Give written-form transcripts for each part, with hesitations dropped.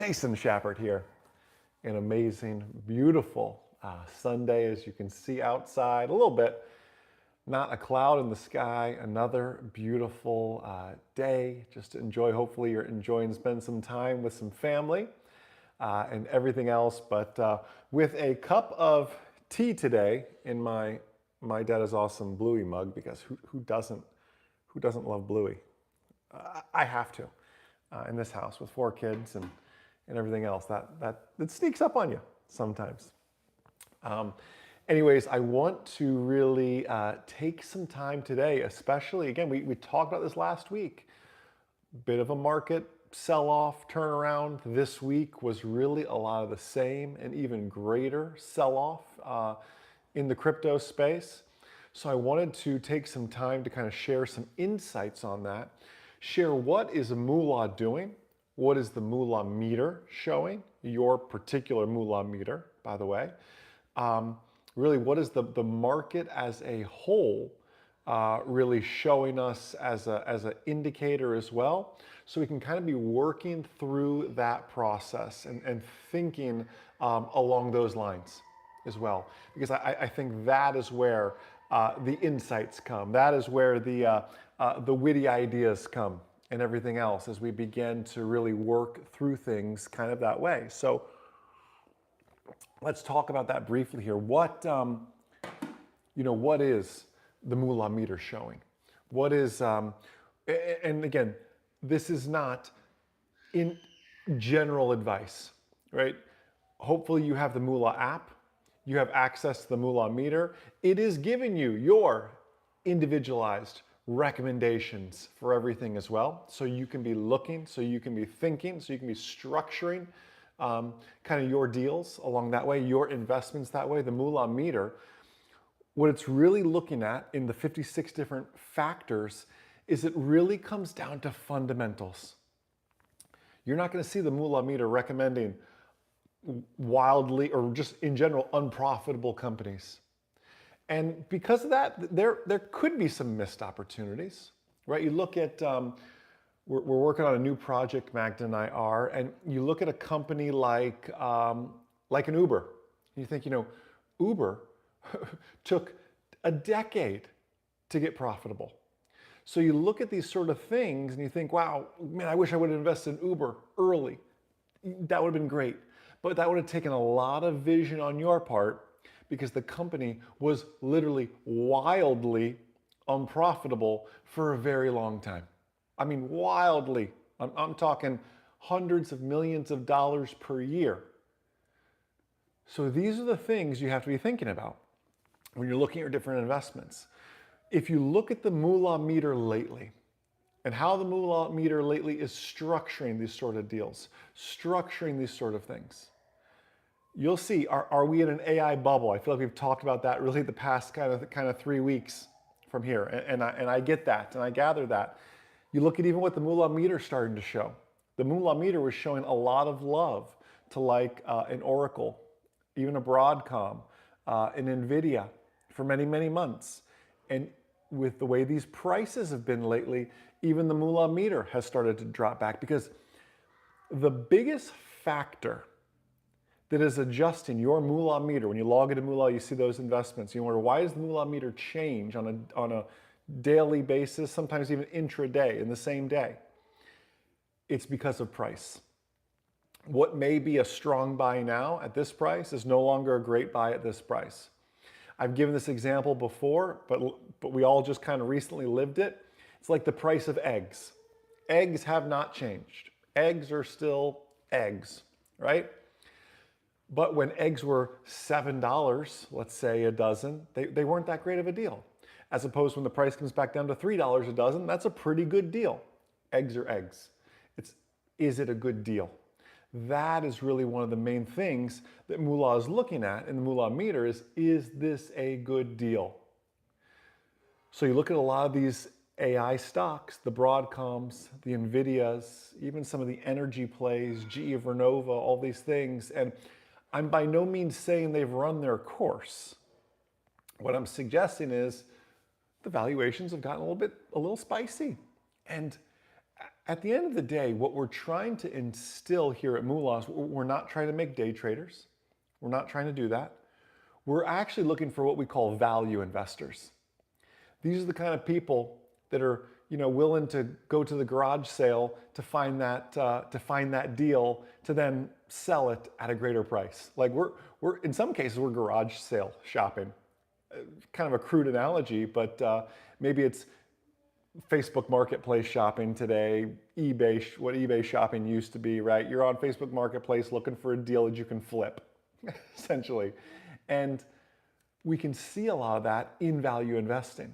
Jason Shepard here. An amazing, beautiful Sunday, as you can see outside. A little bit, not a cloud in the sky. Another beautiful day just to enjoy. Hopefully, you're enjoying spend some time with some family and everything else. But with a cup of tea today in my Dad is Awesome Bluey mug, because who doesn't love Bluey? I have to in this house with 4 kids and everything else. That it sneaks up on you sometimes. Um, Anyways, I want to really take some time today, especially, again, we talked about this last week. Bit of a market sell-off turnaround. This week was really a lot of the same and even greater sell-off in the crypto space. So I wanted to take some time to kind of share some insights on that, share what is Moola doing, what is the Moola meter showing, your particular Moola meter, by the way. Really, what is the market as a whole really showing us as an indicator as well, so we can kind of be working through that process and thinking along those lines as well, because I think that is where the insights come. That is where the witty ideas come and everything else, as we begin to really work through things kind of that way. So let's talk about that briefly here. What is the Moola meter showing? What is, and again, this is not in general advice, right? Hopefully you have the Moola app, you have access to the Moola meter. It is giving you your individualized recommendations for everything as well. So you can be looking, so you can be thinking, so you can be structuring kind of your deals along that way, your investments that way. The Moola meter, what it's really looking at in the 56 different factors is it really comes down to fundamentals. You're not going to see the Moola meter recommending wildly or just in general unprofitable companies. And because of that, there could be some missed opportunities, right? You look at, we're working on a new project, Magda and I are, and you look at a company like an Uber, and you think, Uber took a decade to get profitable. So you look at these sort of things and you think, wow, man, I wish I would have invested in Uber early. That would have been great. But that would have taken a lot of vision on your part, because the company was literally wildly unprofitable for a very long time. I mean, wildly. I'm talking hundreds of millions of dollars per year. So these are the things you have to be thinking about when you're looking at your different investments. If you look at the Moola meter lately, and how the Moola meter lately is structuring these sort of deals, structuring these sort of things, you'll see, are we in an AI bubble? I feel like we've talked about that really the past kind of 3 weeks from here. And I get that, and I gather that. You look at even what the Moola meter is starting to show. The Moola meter was showing a lot of love to like an Oracle, even a Broadcom, an NVIDIA for many, many months. And with the way these prices have been lately, even the Moola meter has started to drop back, because the biggest factor that is adjusting your Moola meter, when you log into Moola, you see those investments, you wonder, why does the Moola meter change on a daily basis, sometimes even intraday in the same day? It's because of price. What may be a strong buy now at this price is no longer a great buy at this price. I've given this example before, but we all just kind of recently lived it. It's like the price of eggs. Eggs have not changed. Eggs are still eggs, right? But when eggs were $7, let's say a dozen, they weren't that great of a deal. As opposed when the price comes back down to $3 a dozen, that's a pretty good deal. Eggs are eggs. Is it a good deal? That is really one of the main things that Moola is looking at in the Moola meter is this a good deal? So you look at a lot of these AI stocks, the Broadcoms, the NVIDIAs, even some of the energy plays, GE Vernova, all these things, and I'm by no means saying they've run their course. What I'm suggesting is the valuations have gotten a little spicy. And At the end of the day, what we're trying to instill here at Moola is we're not trying to make day traders. We're not trying to do that. We're actually looking for what we call value investors. These are the kind of people that are, willing to go to the garage sale to find that deal to then sell it at a greater price. Like we're in some cases we're garage sale shopping. Kind of a crude analogy, but maybe it's Facebook Marketplace shopping today, what eBay shopping used to be, right? You're on Facebook Marketplace looking for a deal that you can flip, essentially. And we can see a lot of that in value investing.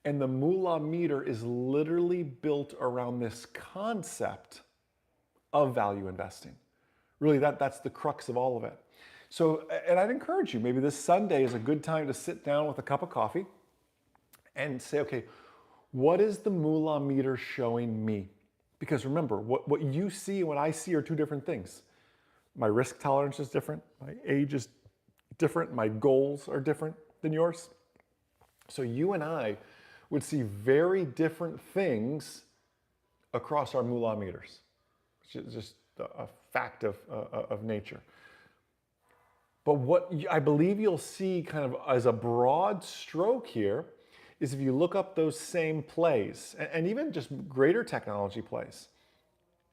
And the Moola meter is literally built around this concept of value investing. Really, that's the crux of all of it. So, and I'd encourage you, maybe this Sunday is a good time to sit down with a cup of coffee and say, okay, what is the Moola meter showing me? Because remember, what you see and what I see are two different things. My risk tolerance is different. My age is different. My goals are different than yours. So you and I would see very different things across our Moola meters. It's just a fact of nature. But what I believe you'll see kind of as a broad stroke here is if you look up those same plays, and even just greater technology plays,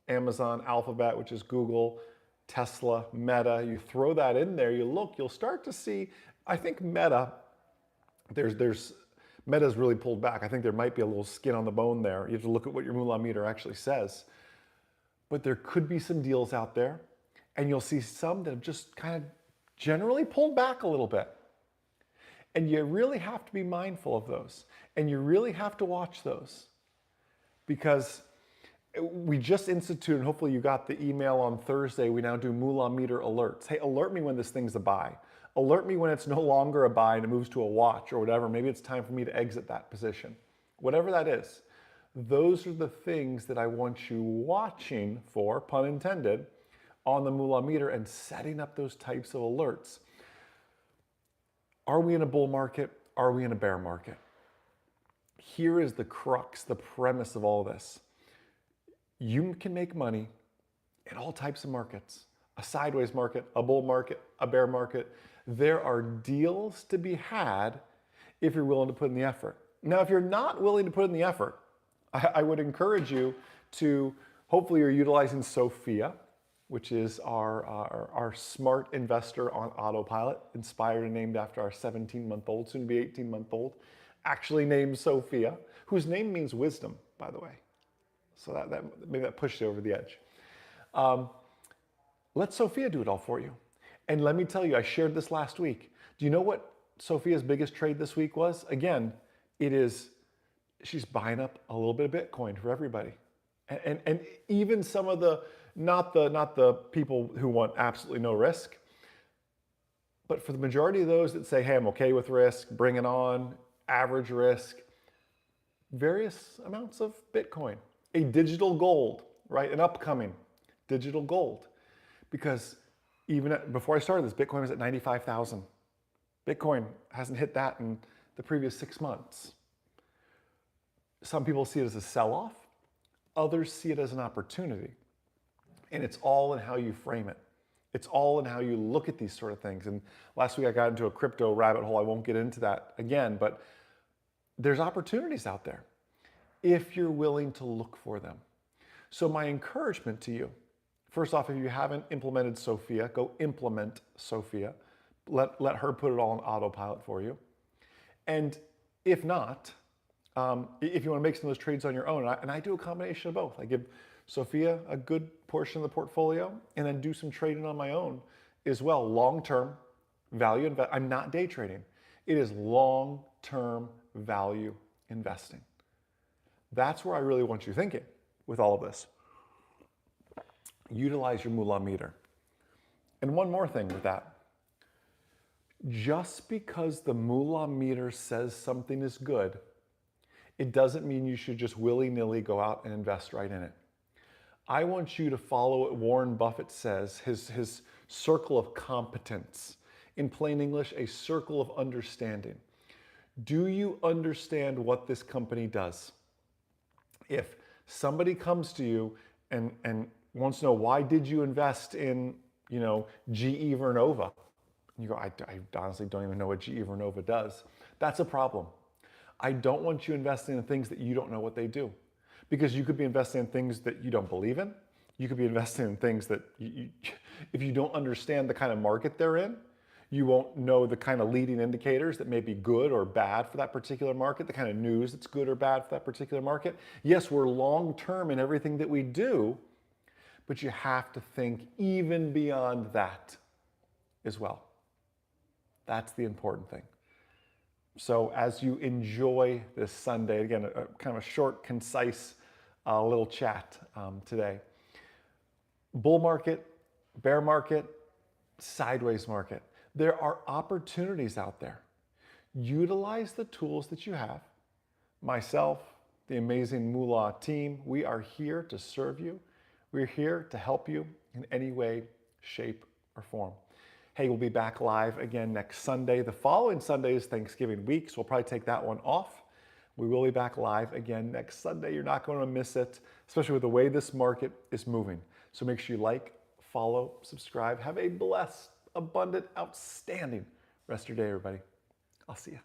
Amazon, Alphabet, which is Google, Tesla, Meta, you throw that in there, you'll start to see, I think Meta's really pulled back. I think there might be a little skin on the bone there. You have to look at what your Moola meter actually says. But there could be some deals out there, and you'll see some that have just kind of generally pulled back a little bit. And you really have to be mindful of those. And you really have to watch those. Because we just instituted, and hopefully you got the email on Thursday, we now do Moola meter alerts. Hey, alert me when this thing's a buy. Alert me when it's no longer a buy and it moves to a watch or whatever. Maybe it's time for me to exit that position. Whatever that is, those are the things that I want you watching for, pun intended, on the Moola meter and setting up those types of alerts. Are we in a bull market? Are we in a bear market? Here is the crux, the premise of all this. You can make money in all types of markets. A sideways market, a bull market, a bear market. There are deals to be had if you're willing to put in the effort. Now, if you're not willing to put in the effort, I would encourage you to, hopefully you're utilizing Sophia, which is our smart investor on autopilot, inspired and named after our 17-month-old, soon to be 18-month-old, actually named Sophia, whose name means wisdom, by the way. So that maybe that pushed you over the edge. Let Sophia do it all for you. And let me tell you, I shared this last week. Do you know what Sophia's biggest trade this week was? Again, she's buying up a little bit of Bitcoin for everybody. And even some of not the people who want absolutely no risk, but for the majority of those that say, hey, I'm okay with risk, bring it on, average risk, various amounts of Bitcoin, a digital gold, right? An upcoming digital gold. Because even before I started this, Bitcoin was at 95,000. Bitcoin hasn't hit that in the previous 6 months. Some people see it as a sell-off. Others see it as an opportunity. And it's all in how you frame it. It's all in how you look at these sort of things. And last week I got into a crypto rabbit hole. I won't get into that again, but there's opportunities out there if you're willing to look for them. So my encouragement to you, first off, if you haven't implemented Sophia, go implement Sophia. Let her put it all on autopilot for you. And if not, if you want to make some of those trades on your own, and I do a combination of both. I give Sophia a good portion of the portfolio and then do some trading on my own as well. Long-term value. I'm not day trading. It is long-term value investing. That's where I really want you thinking with all of this. Utilize your Moola meter. And one more thing with that. Just because the Moola meter says something is good, it doesn't mean you should just willy-nilly go out and invest right in it. I want you to follow what Warren Buffett says, his circle of competence. In plain English, a circle of understanding. Do you understand what this company does? If Somebody comes to you and wants to know, why did you invest in, GE Vernova? And you go, I honestly don't even know what GE Vernova does. That's a problem. I don't want you investing in things that you don't know what they do, because you could be investing in things that you don't believe in. You could be investing in things that if you don't understand the kind of market they're in, you won't know the kind of leading indicators that may be good or bad for that particular market, the kind of news that's good or bad for that particular market. Yes, we're long term in everything that we do, but you have to think even beyond that as well. That's the important thing. So as you enjoy this Sunday, again, a kind of a short, concise little chat today. Bull market, bear market, sideways market. There are opportunities out there. Utilize the tools that you have. Myself, the amazing Moola team, we are here to serve you. We're here to help you in any way, shape, or form. Hey, we'll be back live again next Sunday. The following Sunday is Thanksgiving week, so we'll probably take that one off. We will be back live again next Sunday. You're not going to miss it, especially with the way this market is moving. So make sure you like, follow, subscribe. Have a blessed, abundant, outstanding rest of your day, everybody. I'll see you.